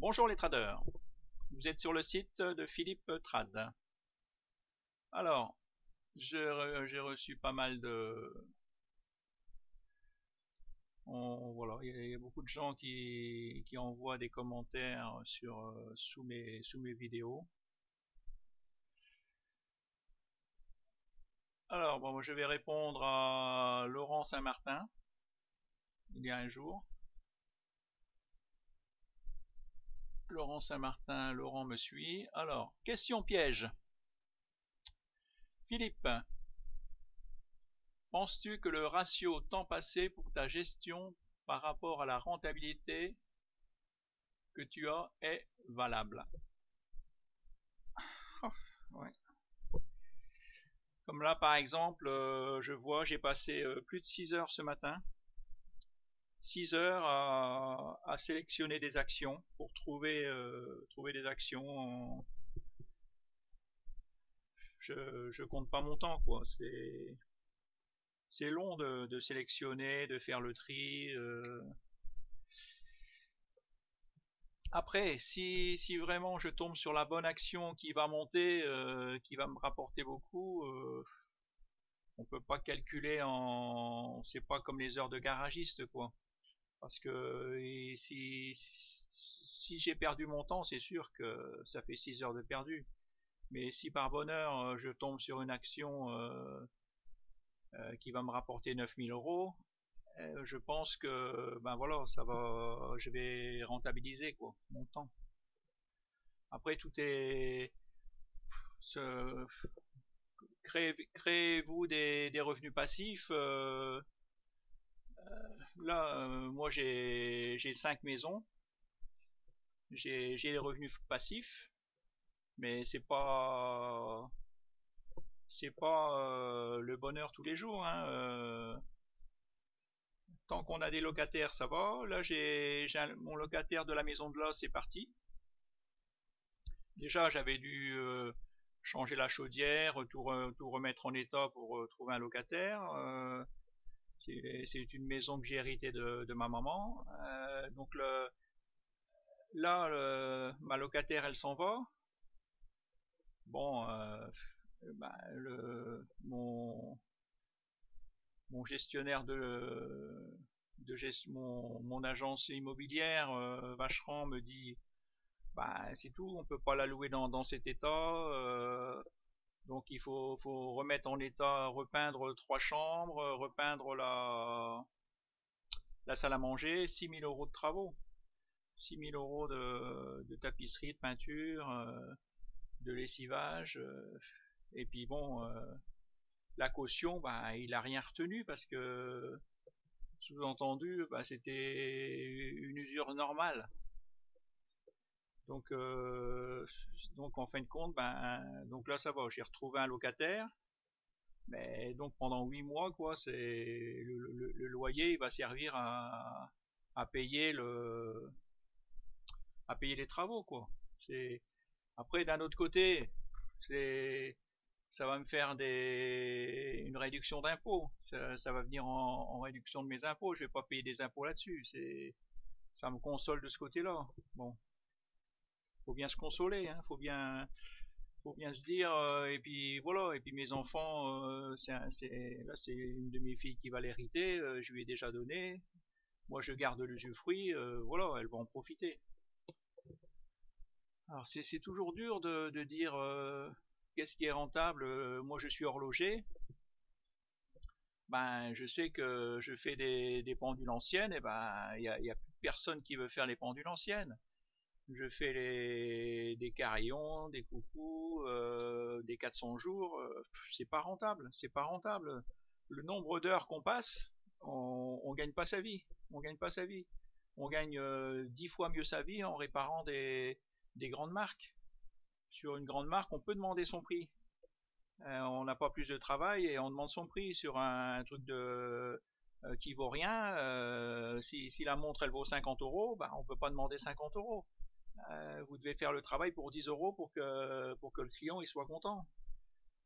Bonjour les traders, vous êtes sur le site de Philippe Trad. Alors, j'ai reçu pas mal de... voilà, il y a beaucoup de gens qui envoient des commentaires sous mes vidéos. Alors, bon, moi, je vais répondre à Laurent Saint-Martin, il y a un jour. Laurent Saint-Martin, Laurent me suit. Alors, question piège. Philippe, penses-tu que le ratio temps passé pour ta gestion par rapport à la rentabilité que tu as est valable? Oh, ouais. Comme là par exemple, j'ai passé plus de 6 heures ce matin. 6 heures à sélectionner des actions pour trouver des actions. Je compte pas mon temps, quoi. C'est long de sélectionner, de faire le tri. Après, si vraiment je tombe sur la bonne action qui va monter, qui va me rapporter beaucoup, on peut pas calculer c'est pas comme les heures de garagiste, quoi. Parce que si j'ai perdu mon temps, c'est sûr que ça fait 6 heures de perdu. Mais si par bonheur je tombe sur une action qui va me rapporter 9 000 euros, je pense que ben voilà, je vais rentabiliser quoi mon temps. Après tout est ce, créez-vous des revenus passifs. Là, moi j'ai 5 maisons, j'ai des revenus passifs, mais c'est pas le bonheur tous les jours, hein. Tant qu'on a des locataires, ça va. Là, mon locataire de la maison de l'os est parti. Déjà, j'avais dû changer la chaudière, tout remettre en état pour trouver un locataire. C'est une maison que j'ai héritée de ma maman. Donc là, ma locataire, elle s'en va. Bon, bah, mon gestionnaire mon agence immobilière, Vacheran, me dit, bah c'est tout, on peut pas la louer dans cet état. Donc il faut remettre en état, repeindre 3 chambres, repeindre la salle à manger, 6 000 euros de travaux. 6 000 euros de tapisserie, de peinture, de lessivage. Et puis bon, la caution, bah, il a rien retenu parce que sous-entendu, bah, c'était une usure normale. Donc, donc en fin de compte, ben, donc là ça va, j'ai retrouvé un locataire, mais donc pendant 8 mois, quoi, le loyer, il va servir à payer à payer les travaux, quoi. C'est Après d'un autre côté, c'est ça va me faire une réduction d'impôts. Ça va venir en réduction de mes impôts. Je vais pas payer des impôts là-dessus. Ça me console de ce côté-là. Bon, faut bien se consoler, hein. Faut bien se dire. Et puis voilà. Et puis mes enfants, là c'est une de mes filles qui va l'hériter. Je lui ai déjà donné. Moi je garde l'usufruit. Voilà, elle va en profiter. Alors c'est toujours dur de dire qu'est-ce qui est rentable. Moi je suis horloger. Ben je sais que je fais des pendules anciennes. Et ben il y a plus personne qui veut faire les pendules anciennes. Je fais des carillons, des coucous, des 400 jours. C'est pas rentable. C'est pas rentable. Le nombre d'heures qu'on passe, on gagne pas sa vie. On gagne pas sa vie. On gagne 10 fois mieux sa vie en réparant des grandes marques. Sur une grande marque, on peut demander son prix. On n'a pas plus de travail et on demande son prix sur un truc qui vaut rien. Si la montre elle vaut 50 euros, ben, on peut pas demander 50 euros. Vous devez faire le travail pour 10 euros pour que le client il soit content.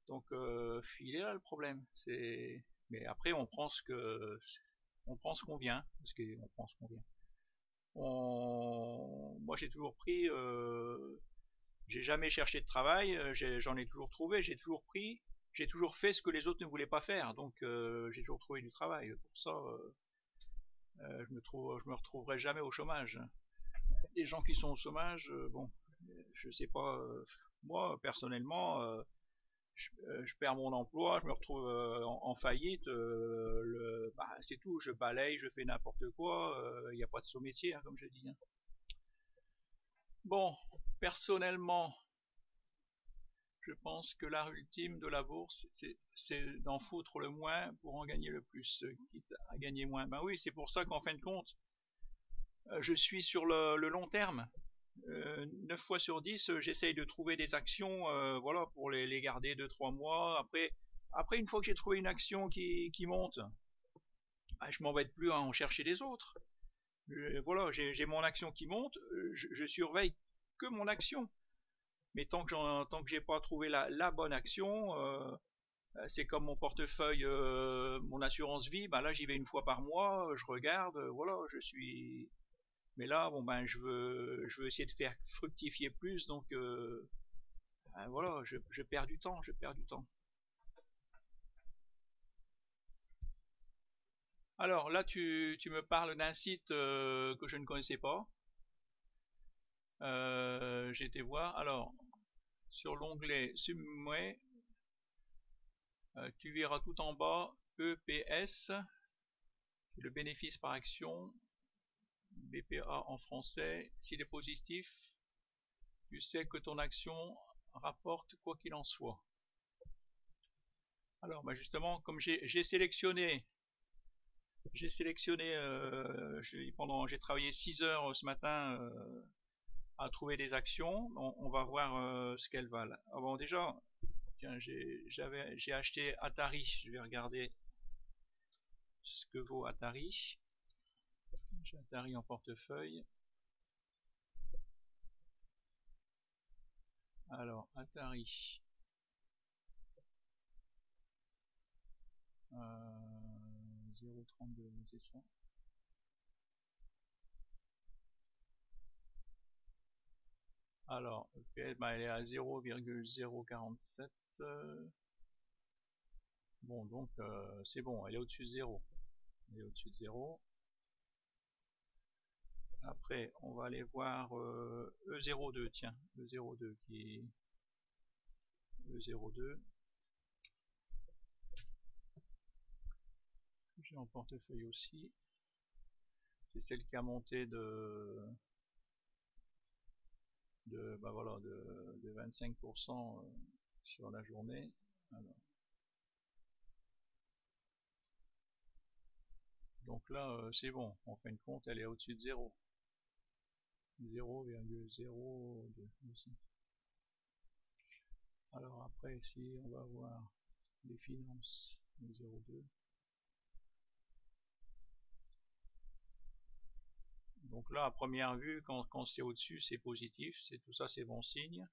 Donc il est là le problème. Mais après on prend ce qu'on vient, parce qu'on prend ce qu'on vient. Moi moi j'ai toujours pris, j'ai jamais cherché de travail, j'en ai toujours trouvé, j'ai toujours pris, j'ai toujours fait ce que les autres ne voulaient pas faire, donc j'ai toujours trouvé du travail. Pour ça, je me retrouverai jamais au chômage. Les gens qui sont au chômage, bon, je sais pas, moi personnellement, je perds mon emploi, je me retrouve en faillite, bah, c'est tout, je balaye, je fais n'importe quoi, il n'y a pas de sous-métier, hein, comme je dis. Hein. Bon, personnellement, je pense que l'art ultime de la bourse, c'est d'en foutre le moins pour en gagner le plus, quitte à gagner moins. Ben oui, c'est pour ça qu'en fin de compte, je suis sur le long terme. 9 fois sur 10, j'essaye de trouver des actions, voilà, pour les garder 2-3 mois. Après, une fois que j'ai trouvé une action qui monte, bah, je m'embête plus à en chercher des autres. Voilà, j'ai mon action qui monte, je surveille que mon action. Mais tant que j'ai pas trouvé la bonne action, c'est comme mon portefeuille, mon assurance vie, ben là j'y vais une fois par mois, je regarde, voilà, je suis. Mais là, bon ben je veux essayer de faire fructifier plus, donc ben, voilà, je perds du temps, je perds du temps. Alors là, tu me parles d'un site que je ne connaissais pas. J'ai été voir. Alors, sur l'onglet Subway, tu verras tout en bas EPS, c'est le bénéfice par action, BPA en français. S'il est positif, tu sais que ton action rapporte quoi qu'il en soit. Alors, bah justement, comme j'ai sélectionné, j'ai travaillé 6 heures ce matin à trouver des actions. On va voir ce qu'elles valent. Ah bon, déjà, tiens, j'ai acheté Atari. Je vais regarder ce que vaut Atari. J'ai Atari en portefeuille. Alors, Atari. 0,32, c'est ça. Alors, EPS, bah, elle est à 0,047. Bon, donc c'est bon, elle est au-dessus de 0. Elle est au-dessus de 0. Après, on va aller voir E02, tiens, E02 qui est E02. J'ai en portefeuille aussi. C'est celle qui a monté bah voilà, de 25% sur la journée. Alors. Donc là, c'est bon, en fin de compte, elle est au-dessus de 0. 0,02 aussi. Alors après, si on va voir les finances de 0,2. Donc là, à première vue, quand c'est au-dessus, c'est positif, c'est tout ça, c'est bon signe.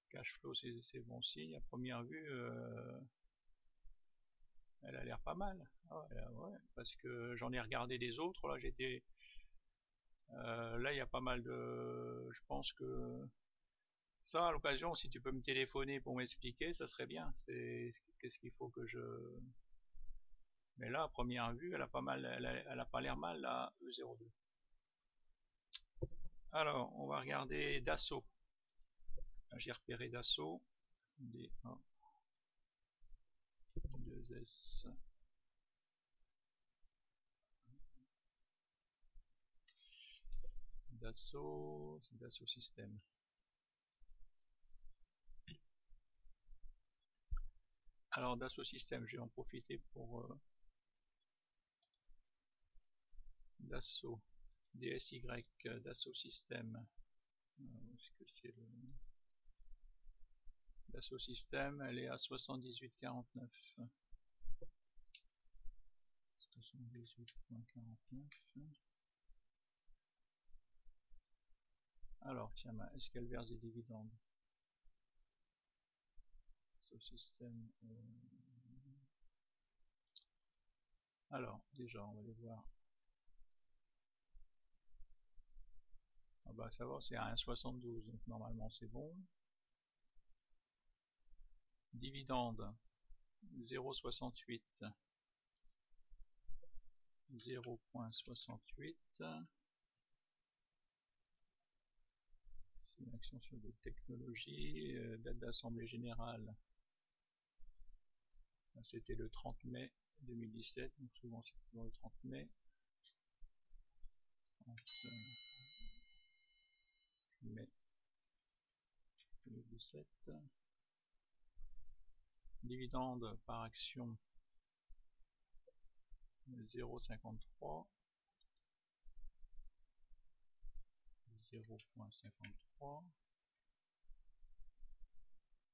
Cash flow, c'est bon signe. À première vue, elle a l'air pas mal. Ah ouais, parce que j'en ai regardé des autres. Là, là, il y a pas mal de. Je pense que ça, à l'occasion, si tu peux me téléphoner pour m'expliquer, ça serait bien. Qu'est-ce qu'il faut que je. Mais là, à première vue, elle a pas mal, elle a pas l'air mal la E02. Alors, on va regarder Dassault. J'ai repéré Dassault. D1, 2S. Dassault, c'est Dassault Systèmes. Alors Dassault Systèmes, je vais en profiter pour Dassault, DSY, Dassault Systèmes. Est-ce que c'est le Dassault Systèmes? Elle est à 78,49. 78,49. Alors tiens, est-ce qu'elle verse des dividendes? Dassault Systèmes. Alors déjà, on va aller voir. bah ça va, c'est à 1,72, donc normalement c'est bon. Dividende 0,68, 0,68. C'est une action sur des technologies, date d'assemblée générale. C'était le 30 mai 2017, donc souvent c'est toujours le 30 mai. 30 mai 2017. Dividende par action 0,53. 0,53.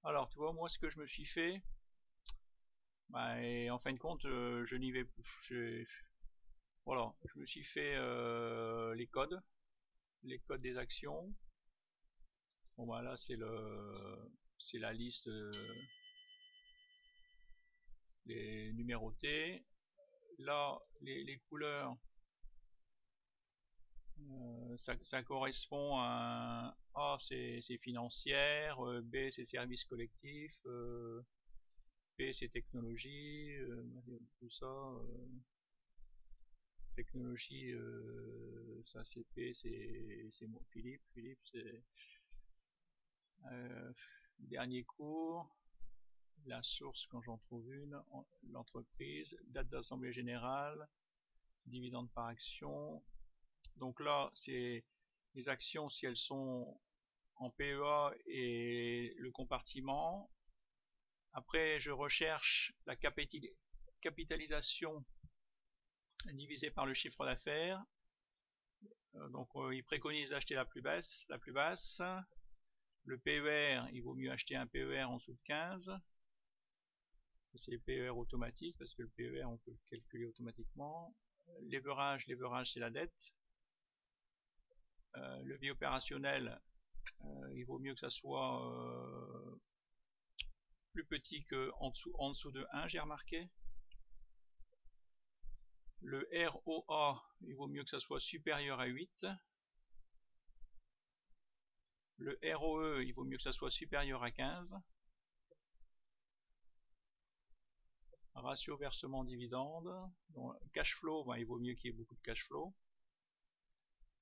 Alors tu vois, moi ce que je me suis fait, bah, et en fin de compte je n'y vais plus. Voilà, je me suis fait les codes des actions. Bon bah là c'est la liste les numérotées. Là les couleurs, ça correspond à A c'est financière, B c'est service collectif, P c'est technologie, tout ça. Technologie, ça c'est P, c'est moi, Philippe c'est dernier cours, la source quand j'en trouve une, l'entreprise, date d'assemblée générale, dividende par action. Donc là c'est les actions si elles sont en PEA et le compartiment. Après je recherche la capitalisation divisée par le chiffre d'affaires. Donc il préconise d'acheter la plus basse. Le PER, il vaut mieux acheter un PER en dessous de 15. C'est les PER automatiques parce que le PER on peut le calculer automatiquement. Leverage c'est la dette. Levier opérationnel, il vaut mieux que ça soit plus petit que en dessous de 1, j'ai remarqué. Le ROA, il vaut mieux que ça soit supérieur à 8. Le ROE, il vaut mieux que ça soit supérieur à 15. Ratio versement dividende. Donc, cash flow, il vaut mieux qu'il y ait beaucoup de cash flow.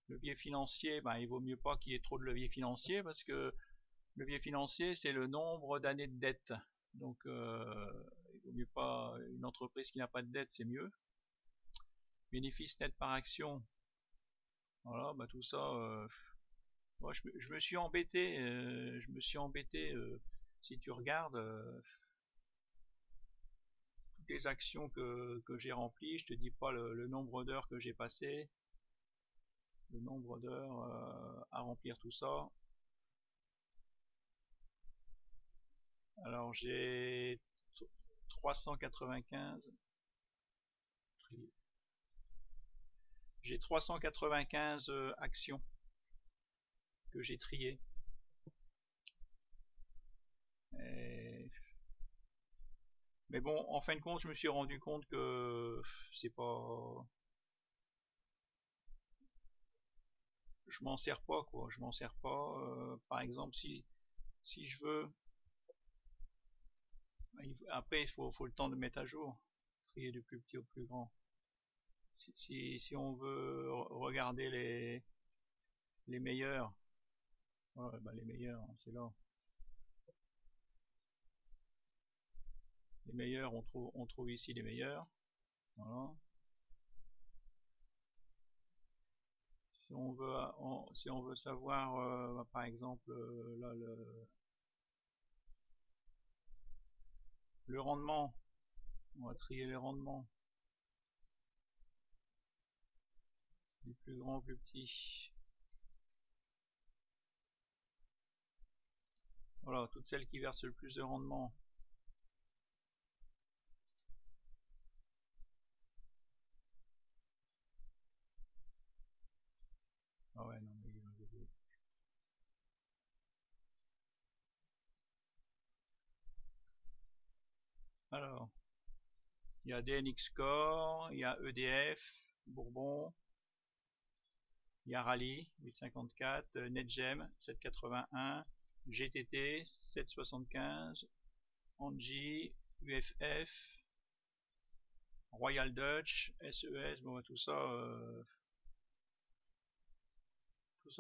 Levier financier, il vaut mieux pas qu'il y ait trop de levier financier parce que levier financier c'est le nombre d'années de dette. Donc il vaut mieux pas, une entreprise qui n'a pas de dette c'est mieux. Bénéfice net par action, voilà, tout ça, moi je me suis embêté, si tu regardes toutes les actions que j'ai remplies, je te dis pas le nombre d'heures que j'ai passé, le nombre d'heures à remplir tout ça. Alors j'ai 395, j'ai 395 actions que j'ai triées. Mais bon, en fin de compte, je me suis rendu compte que c'est pas, je m'en sers pas quoi, je m'en sers pas. Par exemple, si je veux, après il faut le temps de mettre à jour, trier du plus petit au plus grand. Si on veut regarder les meilleurs, ouais, les meilleurs, c'est là. Les meilleurs, on trouve ici les meilleurs. Voilà. Si on veut savoir, par exemple, là le rendement, on va trier les rendements du plus grand au plus petit. Voilà, toutes celles qui versent le plus de rendement. Ah ouais, non, mais alors, il y a DNX Core, il y a EDF, Bourbon, Yarali 854, NetGem 781, GTT 775, Angie, UFF, Royal Dutch, SES, bon tout ça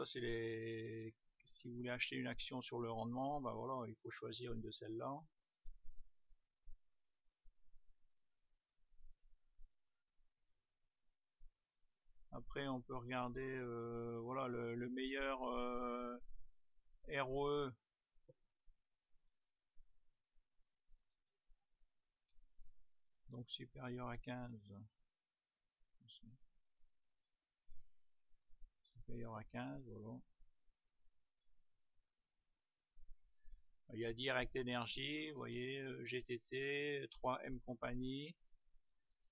c'est les... Si vous voulez acheter une action sur le rendement, bah voilà, il faut choisir une de celles-là. Après on peut regarder voilà le meilleur ROE. Donc supérieur à 15. Supérieur à 15, voilà. Il y a Direct Energy, vous voyez, GTT, 3M Compagnie,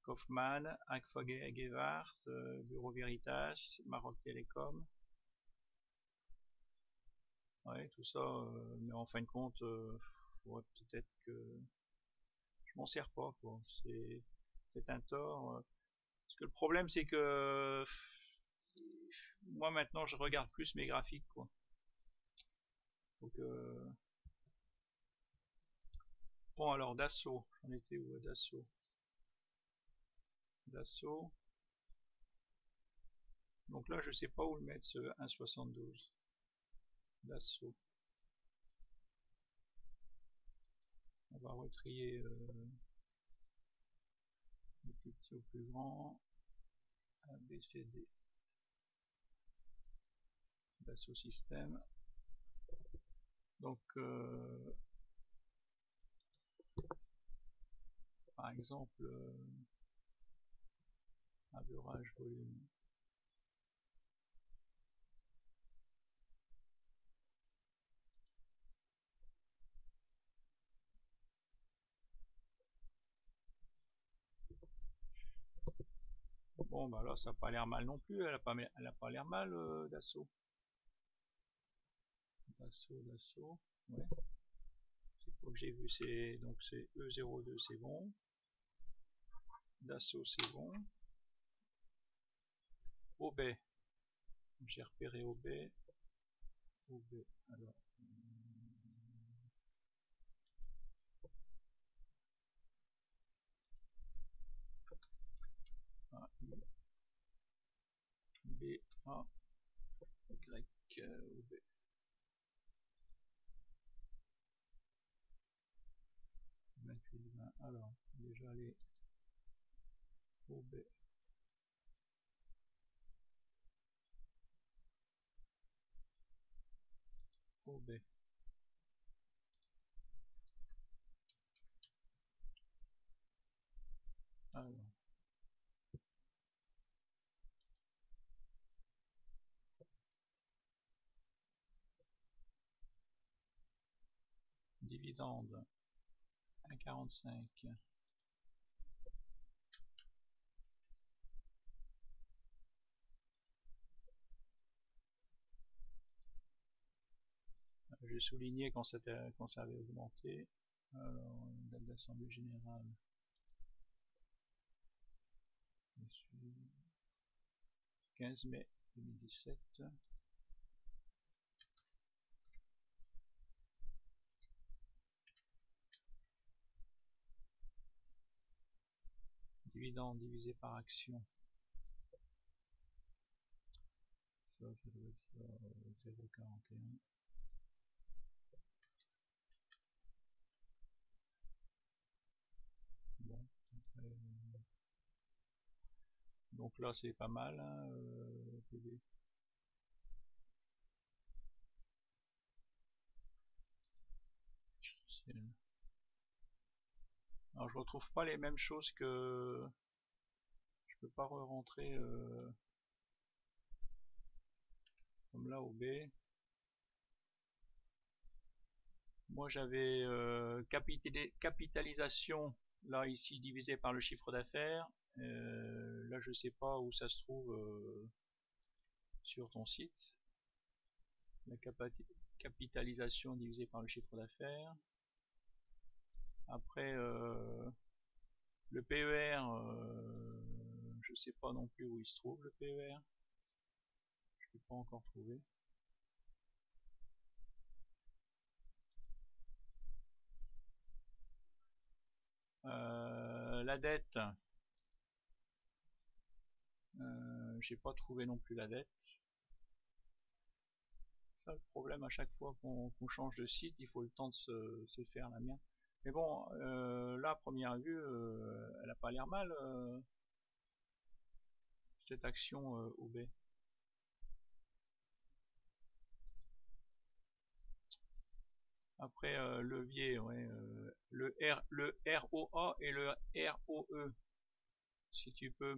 Kaufmann, Agfa-Gewart, Bureau Veritas, Maroc Télécom. Ouais, tout ça, mais en fin de compte, peut-être que je m'en sers pas, quoi. C'est un tort. Parce que le problème, c'est que moi maintenant, je regarde plus mes graphiques, quoi. Donc, bon, alors Dassault, j'en étais où Dassault? Dassault. Donc là, je sais pas où le mettre ce 1,72. Dassault. On va retrier du plus petit au plus grand. A, B, C, D. Dassault Systèmes. Donc, par exemple, average volume. Bon, bah là, ça n'a pas l'air mal non plus. Elle a pas l'air mal, Dassault. Dassault. Ouais. C'est quoi que j'ai vu? C'est donc c'est E02, c'est bon. Dassault, c'est bon. OB. J'ai repéré OB. OB. Alors. A, I, B, A, Y, OB. Alors, déjà les OB. OB. Alors. Dividende 1,45. J'ai souligné quand ça avait augmenté. Alors, date d'assemblée générale. 15 mai 2017. Dividende divisé par action. Ça doit être ça, 0,41. Bon, après, donc là c'est pas mal, hein, PV. Alors je retrouve pas les mêmes choses que... Je peux pas re-rentrer comme là au B. Moi j'avais capitalisation, là ici divisé par le chiffre d'affaires. Là je sais pas où ça se trouve sur ton site. La capitalisation divisée par le chiffre d'affaires. Après le PER, je sais pas non plus où il se trouve le PER. pas encore trouvé. La dette, j'ai pas trouvé non plus la dette. Ça, le problème, à chaque fois qu'on change de site, il faut le temps de se faire la mienne. Mais bon, là, à première vue, elle a pas l'air mal, cette action OB. Après, levier, ouais, le ROA et le ROE. Si tu peux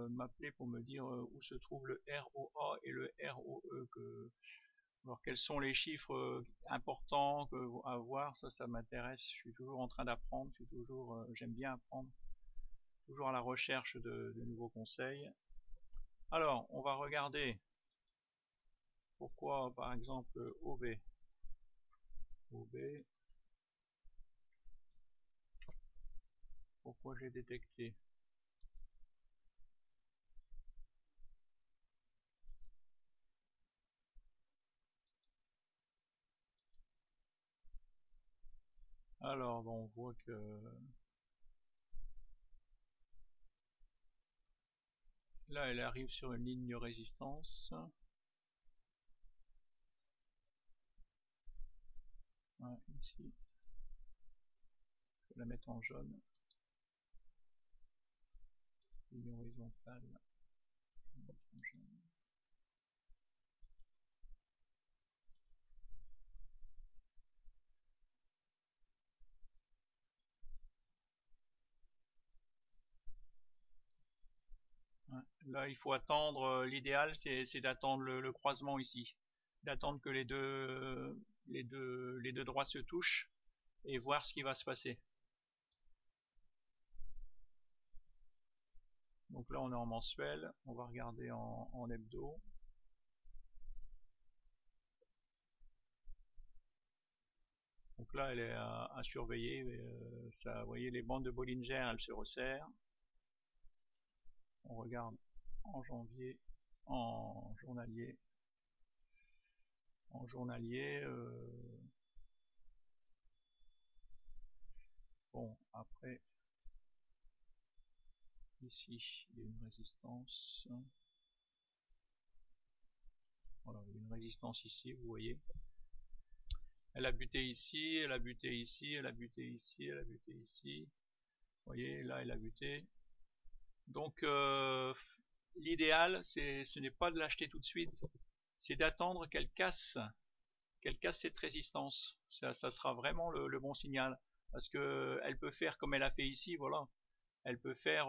m'appeler pour me dire où se trouve le ROA et le ROE, alors quels sont les chiffres importants à voir, ça m'intéresse. Je suis toujours en train d'apprendre, j'aime bien apprendre, toujours à la recherche de nouveaux conseils. Alors, on va regarder pourquoi, par exemple, OB, pourquoi j'ai détecté. Alors, bon, on voit que là, elle arrive sur une ligne de résistance. Ouais, ici. Je vais la mettre en jaune. Ligne horizontale. Je vais mettre en jaune. Ouais. Là, il faut attendre. L'idéal, c'est d'attendre le croisement ici. D'attendre que les deux droites se touchent et voir ce qui va se passer. Donc là, on est en mensuel. On va regarder en hebdo. Donc là, elle est à surveiller. Ça, vous voyez, les bandes de Bollinger, elles se resserrent. On regarde en janvier, en journalier. En journalier, bon, après, ici, il y a une résistance. Voilà, il y a une résistance ici, vous voyez. Elle a buté ici, elle a buté ici, elle a buté ici, elle a buté ici. Vous voyez, là, elle a buté. Donc, l'idéal, ce n'est pas de l'acheter tout de suite, c'est d'attendre qu'elle casse cette résistance. Ça sera vraiment le bon signal. Parce que elle peut faire comme elle a fait ici, voilà. Elle peut faire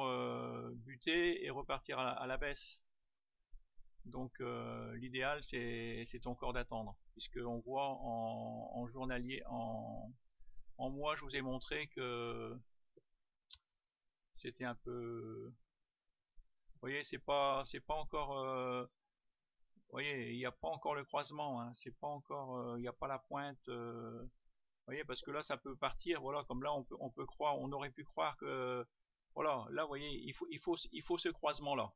buter et repartir à la baisse. Donc l'idéal c'est encore d'attendre, puisque on voit en journalier, en mois, je vous ai montré que c'était un peu, vous voyez, c'est pas encore, vous voyez, il n'y a pas encore le croisement, hein, c'est pas encore, il n'y a pas la pointe, vous voyez, parce que là ça peut partir, voilà, comme là on peut croire, on aurait pu croire que, voilà, là vous voyez, il faut ce croisement là.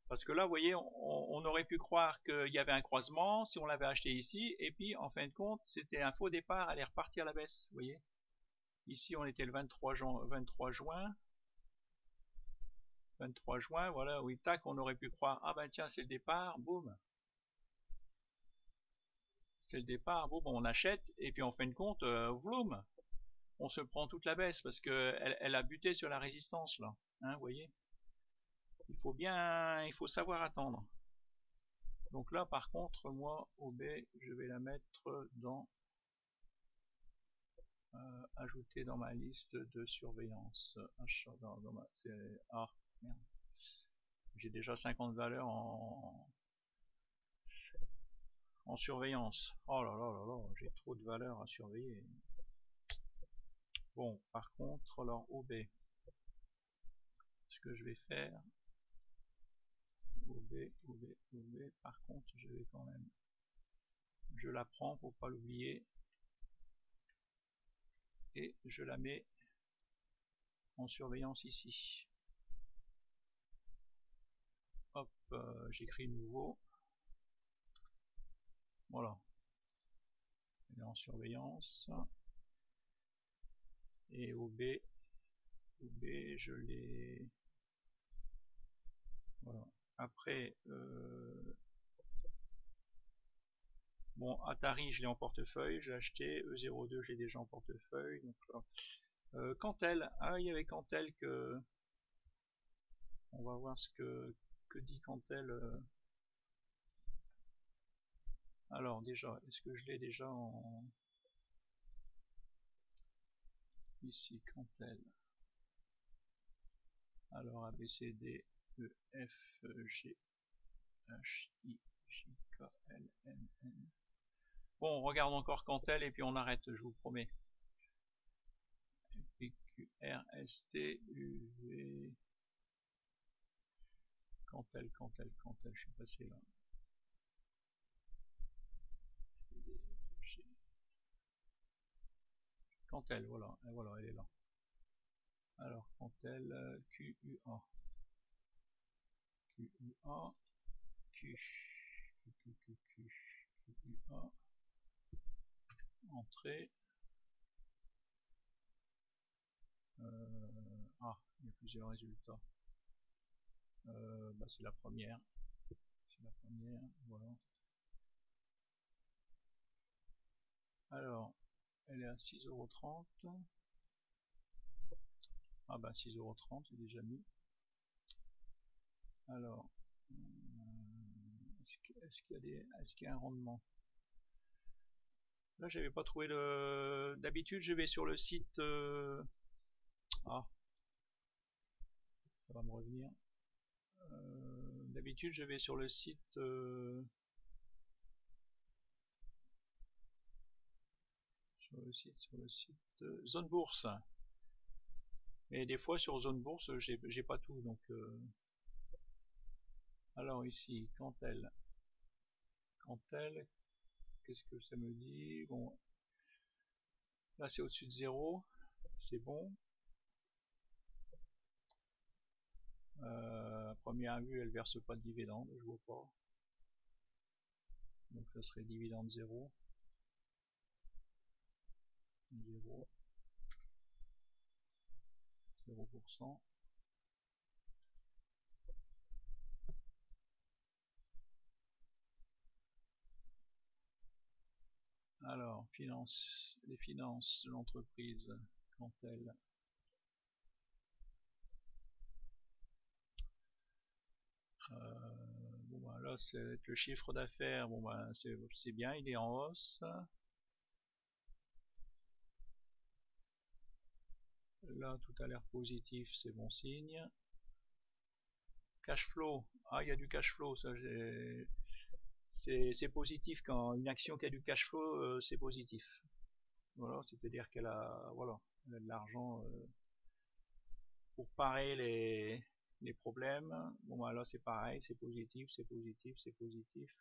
Parce que là, vous voyez, on aurait pu croire qu'il y avait un croisement si on l'avait acheté ici, et puis en fin de compte, c'était un faux départ, elle est repartie à la baisse, vous voyez. Ici, on était le 23 juin, 23 juin, voilà, oui, tac, on aurait pu croire, ah ben tiens, c'est le départ, boum. C'est le départ, boum, on achète, et puis en fin de compte, vloum, on se prend toute la baisse, parce qu'elle a buté sur la résistance, là, hein, vous voyez. Il faut savoir attendre. Donc là, par contre, moi, OB, je vais la mettre dans ajouter dans ma liste de surveillance. Ah, merde. J'ai déjà 50 valeurs en surveillance. Oh là là là là, j'ai trop de valeurs à surveiller. Bon, par contre, alors OB, ce que je vais faire, OB, par contre, je vais quand même, je la prends pour pas l'oublier, et je la mets en surveillance ici. Hop, j'écris nouveau. Voilà. Elle est en surveillance. Et OB, je l'ai... Voilà. Après, bon, Atari, je l'ai en portefeuille, j'ai acheté. E02, j'ai déjà en portefeuille. Donc, Cantel, ah, il y avait Cantel que... On va voir ce que dit Cantel. Alors, déjà, est-ce que je l'ai déjà en... Ici, Cantel. Alors, A, B, C, D, E, F, G, H, I, J, K, L, M, N. Bon, on regarde encore Cantel et puis on arrête, je vous promets. P, Q, R, S, T, U, V. Cantel, je suis passé là. Cantel, voilà, et voilà, elle est là. Alors, Cantel, Q, U, A. Q, U, A. Q, Q, Q, Q, Q, Q, U, A. Entrée. Ah, il y a plusieurs résultats. Bah, c'est la première. C'est la première, voilà. Alors, elle est à 6,30 €. Ah bah 6,30 € c'est déjà mis. Alors, est-ce qu'il y a un rendement? Là, j'avais pas trouvé le. D'habitude, je vais sur le site. Ah, ça va me revenir. D'habitude, je vais sur le site. Sur le site Zone Bourse. Et des fois sur Zone Bourse, j'ai pas tout, donc. Alors ici, Cantel, qu'est-ce que ça me dit? Bon, là c'est au-dessus de 0, c'est bon. À première vue, elle verse pas de dividende, je vois pas. Donc ça serait dividende 0. 0%. Alors, les finances de l'entreprise, Cantel. Bon ben là c'est le chiffre d'affaires, bon ben c'est bien, il est en hausse. Là tout a l'air positif, c'est bon signe. Cash flow, ah il y a du cash flow, ça c'est positif quand une action qui a du cash flow, c'est positif. Voilà, c'est-à-dire qu'elle a, voilà, elle a de l'argent pour parer les problèmes. Bon ben là c'est pareil, c'est positif, c'est positif, c'est positif.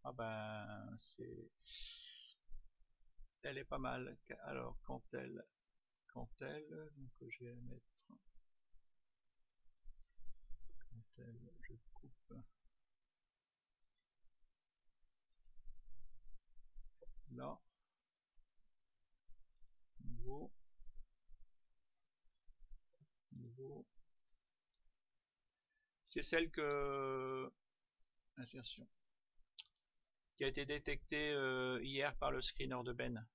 Ah ben elle est pas mal. Alors quand elle, donc je vais mettre quand elle, je coupe là, nouveau, c'est celle que insertion qui a été détectée hier par le screener de Ben.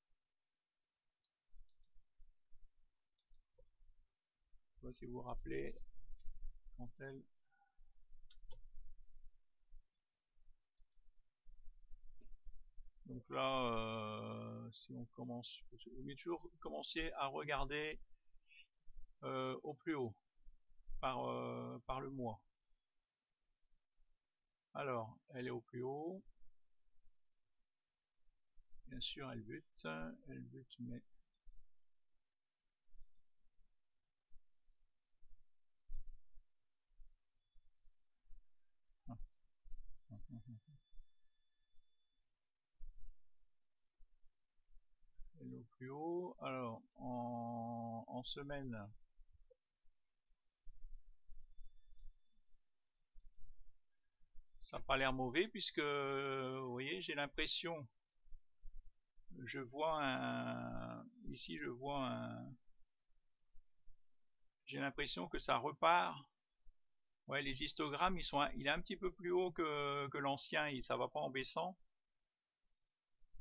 Je sais pas si vous vous rappelez quand elle. Donc là, si on commence, vous mieux toujours commencer à regarder au plus haut par le mois. Alors, elle est au plus haut. Bien sûr, elle bute, mais elle est au plus haut. Alors, en semaine, ça n'a pas l'air mauvais puisque, vous voyez, j'ai l'impression, je vois ici je vois j'ai l'impression que ça repart. Ouais, les histogrammes, il est un petit peu plus haut que l'ancien, ça va pas en baissant.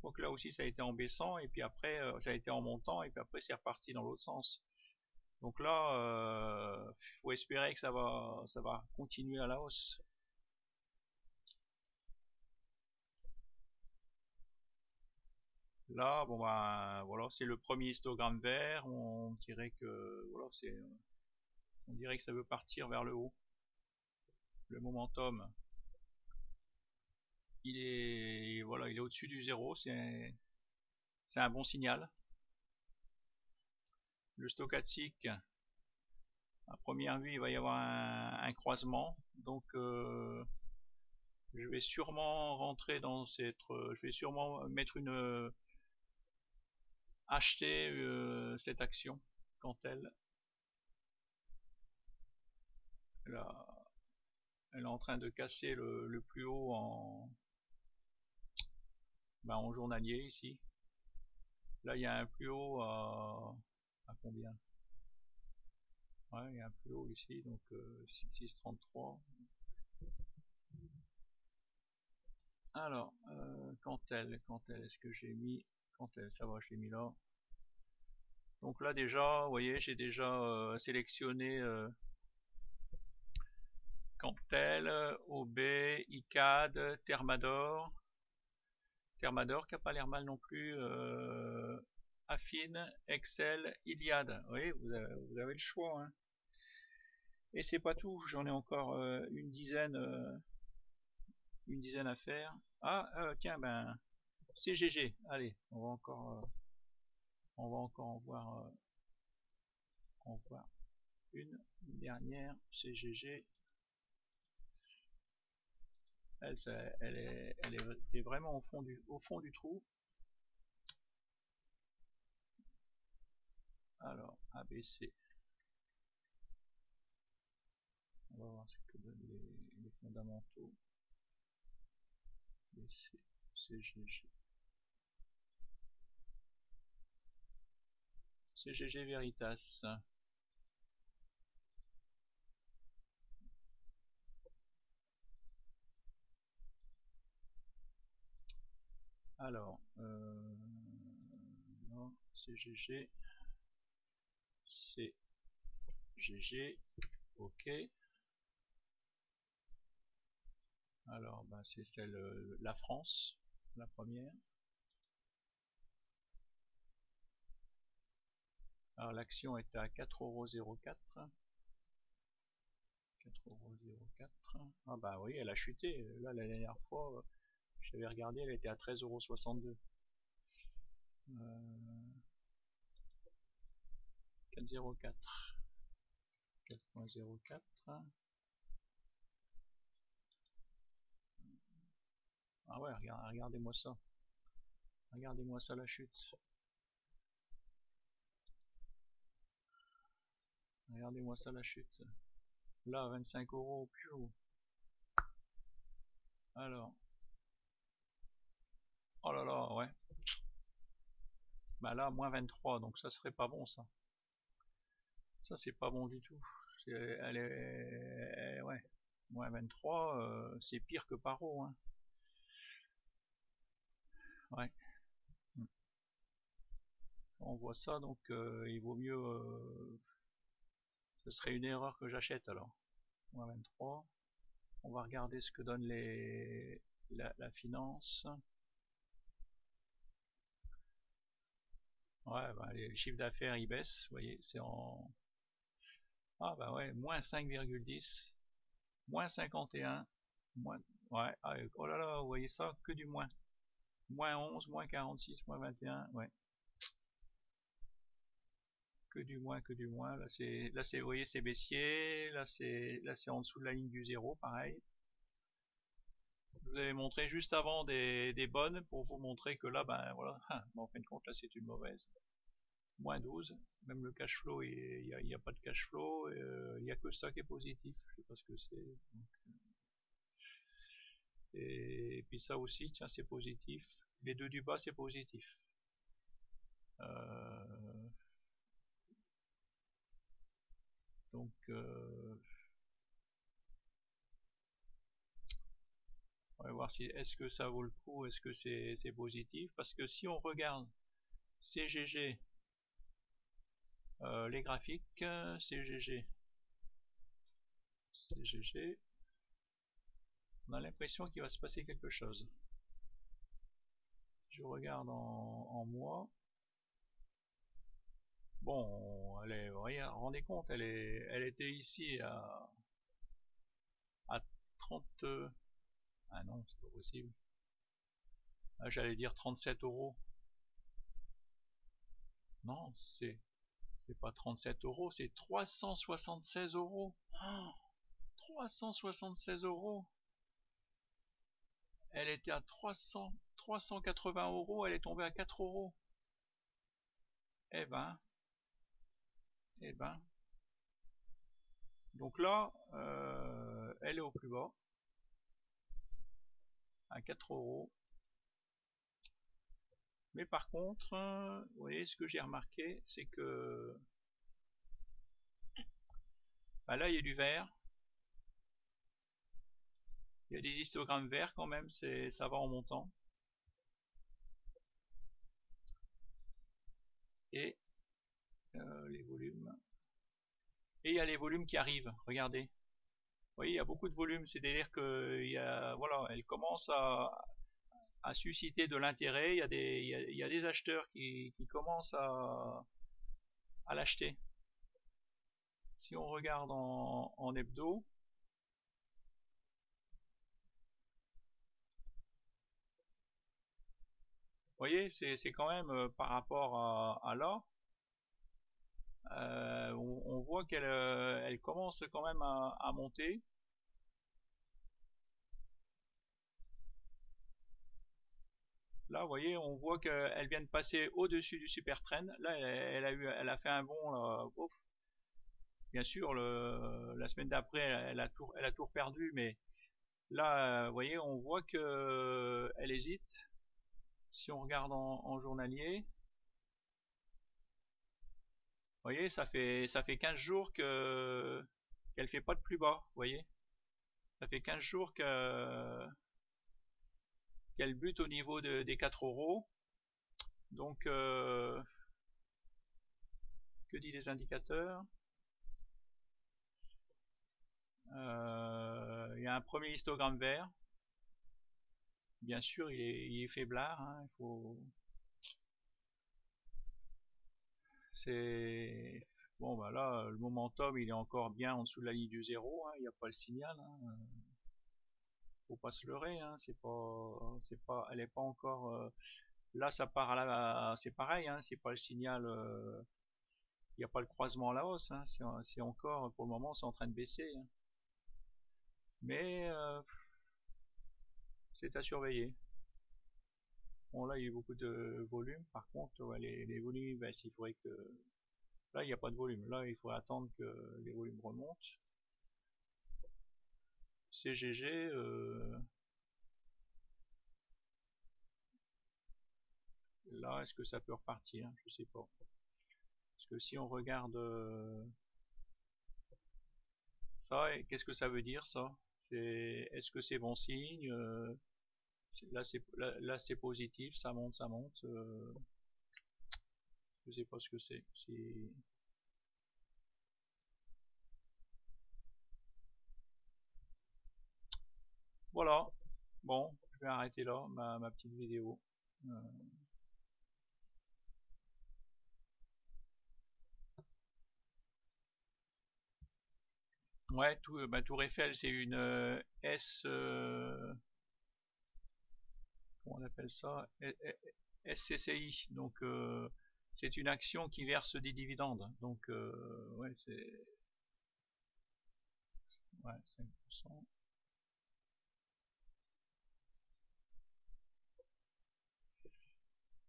Donc là aussi ça a été en baissant, et puis après ça a été en montant, et puis après c'est reparti dans l'autre sens. Donc là, faut espérer que ça va continuer à la hausse. Là, bon ben voilà, c'est le premier histogramme vert. On dirait que voilà, on dirait que ça veut partir vers le haut. Le momentum, il est voilà, il est au-dessus du zéro. C'est un bon signal. Le stochastique, à première vue, il va y avoir un croisement. Donc je vais sûrement rentrer dans je vais sûrement mettre acheter cette action quand elle est en train de casser le plus haut en journalier ici. Là il y a un plus haut à combien? Ouais, il y a un plus haut ici, donc 6,33. Alors, est-ce que j'ai mis, ça va, je l'ai mis là. Donc là déjà, vous voyez, j'ai déjà sélectionné Cantel, OB, ICAD, Thermador. Thermador qui a pas l'air mal non plus. Affine, Excel, Iliad. Oui, vous avez le choix. Hein. Et c'est pas tout, j'en ai encore une dizaine à faire. Ah, tiens, ben, CGG. Allez, on va encore en voir une dernière. CGG. Elle est vraiment au fond du trou. Alors, ABC. On va voir ce que donnent les fondamentaux. ABC, CGG. CGG Veritas. Alors, non, CGG. CGG. OK. Alors, bah, c'est celle, la France, la première. Alors, l'action est à 4,04 €. 4,04 €. Ah bah oui, elle a chuté. Là, la dernière fois, j'avais regardé, elle était à 13,62 €. 4,04. 4,04. Ah ouais, regardez-moi ça. Regardez-moi ça, la chute. Regardez-moi ça, la chute. Là, 25 € plus haut. Alors. Oh là là, ouais. Bah là, moins 23, donc ça serait pas bon, ça. Ça, c'est pas bon du tout. Elle est... Ouais. Moins 23, c'est pire que paro, hein. Ouais. On voit ça, donc il vaut mieux... ce serait une erreur que j'achète, alors. Moins 23. On va regarder ce que donne la finance. Ouais, bah, les chiffres d'affaires ils baissent, vous voyez, c'est en... Ah bah ouais, moins 5,10, moins 51, moins... Ouais, ah, oh là là, vous voyez ça, que du moins. Moins 11, moins 46, moins 21, ouais. Que du moins, que du moins. Là c'est, vous voyez, c'est baissier, là c'est en dessous de la ligne du zéro, pareil. Je vous avais montré juste avant des bonnes pour vous montrer que là, ben voilà, en fin de compte, là c'est une mauvaise. Moins 12, même le cash flow, il n'y a pas de cash flow, il n'y a que ça qui est positif, je sais pas ce que c'est. Et puis ça aussi, tiens, c'est positif. Les deux du bas, c'est positif. Donc, on va voir si est-ce que ça vaut le coup, est-ce que c'est positif. Parce que si on regarde CGG, les graphiques, CGG, on a l'impression qu'il va se passer quelque chose. Je regarde en mois. Bon, rendez compte, elle était ici à 30. Ah non, c'est pas possible. Ah, j'allais dire 37 euros. Non, c'est pas 37 euros, c'est 376 euros. Oh, 376 euros. Elle était à 380 euros, elle est tombée à 4 euros. Eh ben, eh ben. Donc là, elle est au plus bas, à 4 euros. Mais par contre, vous voyez, ce que j'ai remarqué, c'est que bah là, il y a du vert. Il y a des histogrammes verts quand même, ça va en montant. Et les volumes. Et il y a les volumes qui arrivent, regardez. Vous voyez, il y a beaucoup de volumes, c'est-à-dire que voilà, elle commence à susciter de l'intérêt, il y a des acheteurs qui commencent à l'acheter. Si on regarde en hebdo, vous voyez, c'est quand même par rapport à là, on voit qu'elle elle commence quand même à monter. Là, vous voyez, on voit qu'elle vient de passer au-dessus du super trend. Là, elle a fait un bond là. Ouf. Bien sûr, la semaine d'après, elle a tout perdu, mais là, vous voyez, on voit que elle hésite. Si on regarde en journalier, vous voyez, ça fait 15 jours qu'elle fait pas de plus bas, vous voyez. Ça fait 15 jours qu'elle bute au niveau des 4 euros. Donc, que dit les indicateurs? Il y a un premier histogramme vert. Bien sûr, il est faiblard. Hein, il faut. C'est bon, bah là, le momentum, il est encore bien en dessous de la ligne du zéro. Hein, il n'y a pas le signal. Hein, faut pas se leurrer. Hein, elle est pas encore. Là, ça part c'est pareil. Hein, c'est pas le signal. Il n'y a pas le croisement à la hausse. Hein, c'est encore, pour le moment, c'est en train de baisser. Hein. Mais c'est à surveiller. Bon, là, il y a eu beaucoup de volume. Par contre, ouais, les volumes, ben, il faudrait que. Là, il n'y a pas de volume. Là, il faudrait attendre que les volumes remontent. CGG, là, est-ce que ça peut repartir? Je sais pas. Parce que si on regarde ça, qu'est-ce que ça veut dire ça? Est-ce que c'est bon signe? Là, c'est positif, ça monte, ça monte. Je sais pas ce que c'est. Voilà. Bon, je vais arrêter là ma petite vidéo. Euh, Ouais, Tour Eiffel, c'est une comment on appelle ça? SCCI. Donc, c'est une action qui verse des dividendes. Donc, ouais, c'est ouais, 5%.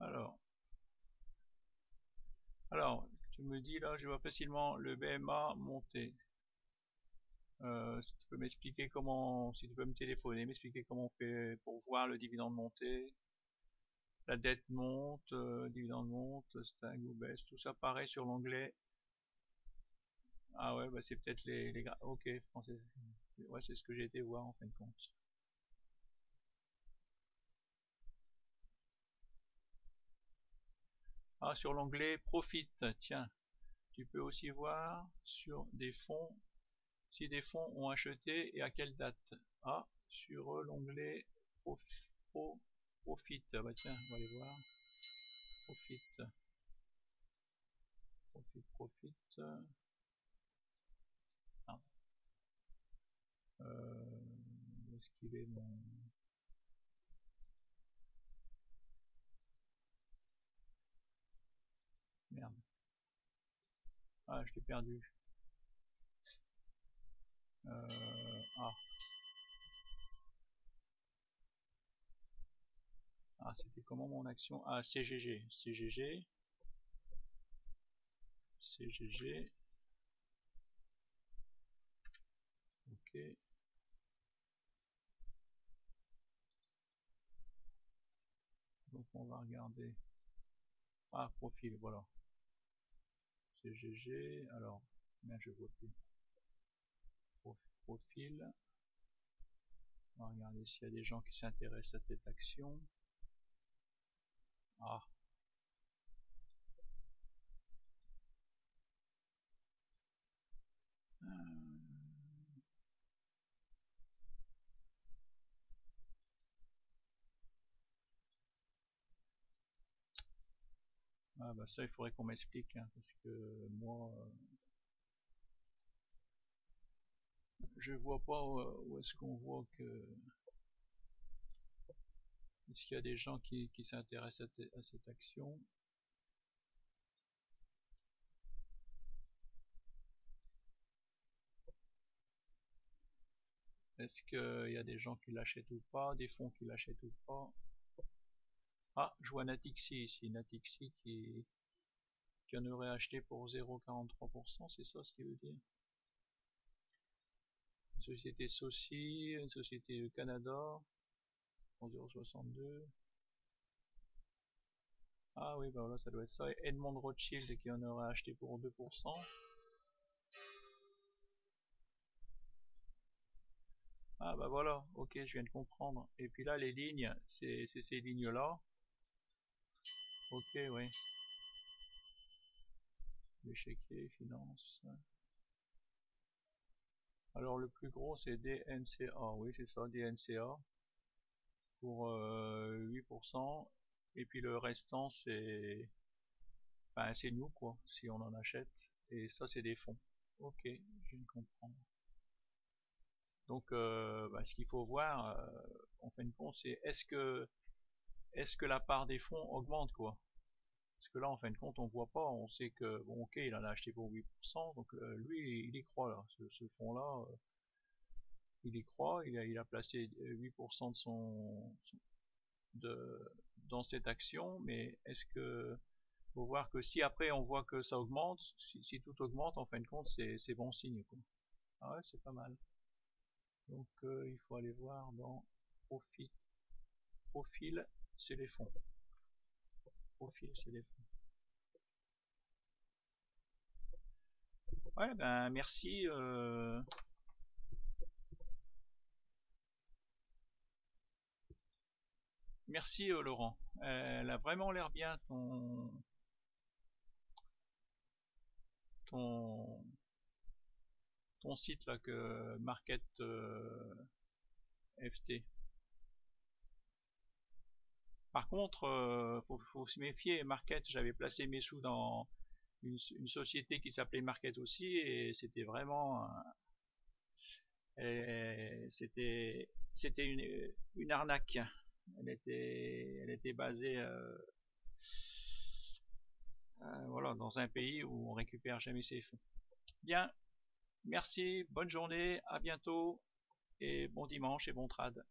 Alors, alors, tu me dis là, je vois facilement le BMA monter. Si tu peux m'expliquer comment, si tu peux me téléphoner, m'expliquer comment on fait pour voir le dividende monter, la dette monte, dividende monte, stagne ou baisse, tout ça pareil sur l'onglet. Ah ouais, bah c'est peut-être ok, ouais, c'est ce que j'ai été voir en fin de compte. Ah, sur l'onglet Profit, tiens, tu peux aussi voir sur des fonds, si des fonds ont acheté et à quelle date. Ah, sur l'onglet Profit, bah tiens, on va aller voir. Profit, Profit. Ah, où est-ce qu'il est mon... Merde. Ah, je l'ai perdu. Ah. Ah, c'était comment mon action? Ah, CGG. CGG. CGG. Ok. Donc on va regarder. Ah, profil, voilà. CGG. Alors, bien je vois plus. Profil. On va regarder s'il y a des gens qui s'intéressent à cette action. Ah. Ah bah ça il faudrait qu'on m'explique hein, parce que moi je vois pas où est-ce qu'on voit que est-ce qu'il y a des gens qui s'intéressent à cette action. Est-ce qu'il y a des gens qui l'achètent ou pas, des fonds qui l'achètent ou pas. Ah, je vois Natixi ici, Natixi qui en aurait acheté pour 0,43%, c'est ça ce qu'il veut dire. Une société Soci, une société Canada, pour 0,62. Ah oui, bah voilà, ça doit être ça. Edmond Rothschild qui en aurait acheté pour 2%. Ah bah voilà, ok, je viens de comprendre. Et puis là, les lignes, c'est ces lignes-là. Ok, oui. L'échiquier, finance. Alors le plus gros, c'est DNCA. Oui, c'est ça, DNCA. Pour 8%. Et puis le restant, c'est... Enfin, c'est nous, quoi, si on en achète. Et ça, c'est des fonds. Ok, je viens de comprendre. Donc, bah, ce qu'il faut voir, en fin de compte, c'est est-ce que la part des fonds augmente, quoi. Parce que là, en fin de compte, on voit pas, on sait que, bon, ok, il en a acheté pour 8%, donc lui, il y croit, là. Ce fonds-là, il y croit, il a placé 8% de, dans cette action, mais est-ce que, faut voir que si après on voit que ça augmente, si tout augmente, en fin de compte, c'est bon signe, quoi. Ah ouais, c'est pas mal. Donc, il faut aller voir dans profil, c'est les fonds. Profil, c'est les fonds. Ouais, ben merci. Merci Laurent. Elle a vraiment l'air bien ton, ton site là que Market FT. Par contre, faut se méfier. Market, j'avais placé mes sous dans une société qui s'appelait Market aussi et c'était vraiment c'était une arnaque. Elle était basée voilà, dans un pays où on récupère jamais ses fonds. Bien, merci, bonne journée, à bientôt et bon dimanche et bon trad.